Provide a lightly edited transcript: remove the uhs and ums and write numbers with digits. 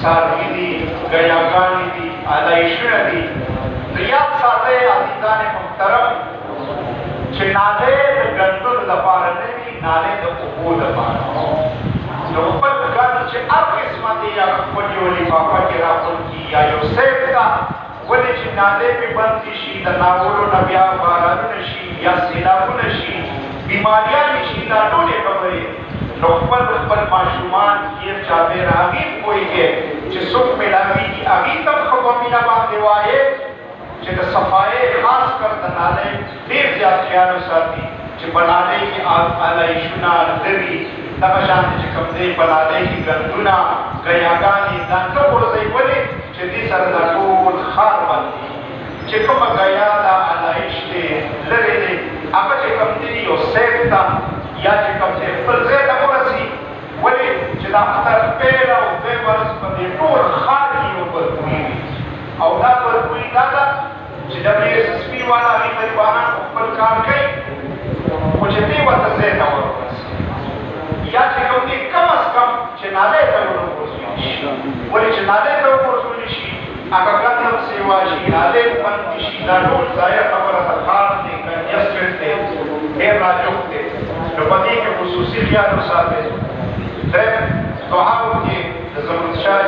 څاروي دي، ګیاګانې دي، آلایشونه دي. نو یاد ساتئ عزیزان محترم چې نالۍ د ګنډلو لپاره نه وي، نالۍ د اوبو لپاره. نو خپل ګنډ چې هر قسمه دی، یا خپل یو لفافه کې راخپل کړي یا یو سیف ته، ولې چې نالۍ پې بندې شي، د ناولو نه بیا بارانونه شي یا سیلابونه شي، بیماریانې شي، دا ټولې خبرې. نو خپل ماشومان هیر چاپېر هغې پوهېږي چې څوک میلاویږي، هغې ته هم ښه په مینه باندې وایې چې د صفایۍ خاص کر د نالۍ ډېر زیات خیال وساتي چې په نالۍ کې آلایشونه لري، دغه شانې چې کوم دی په نالۍ کې ګندونه، ګیاګانې دا نه غورځوئ. ولې چې دې سره دا ټول ښار باندې چې کومه ګیا دا آلایش دی لرې دی، هغه چې کوم دی یو سیف ته یا چې کوم دی خپل ځای ته ورسي. ولې چې دا تر پیل او دویم ورځ په دې ټول ښار کې یو بدبویي وي، او دا بدبویي دا ده چې WSSP والا هغې غریبانان خپل کار کوي، خو چې دې ورته ځای ته ورسي یا چې کوم دی کم از کم چې نالۍ ته ورغورځولی شي. ولې چې نالۍ ته ورغورځولی شي، هغه ګند هم سیوا شي، نالۍ بندې شي، دا ټول ضایع خبره ده. ښار دی کنجسټډ دی، ډېر ناجوک دی. نو په دې کې خصوصي خیال وساتئ. درېیم دعاو کې د زمرد شاه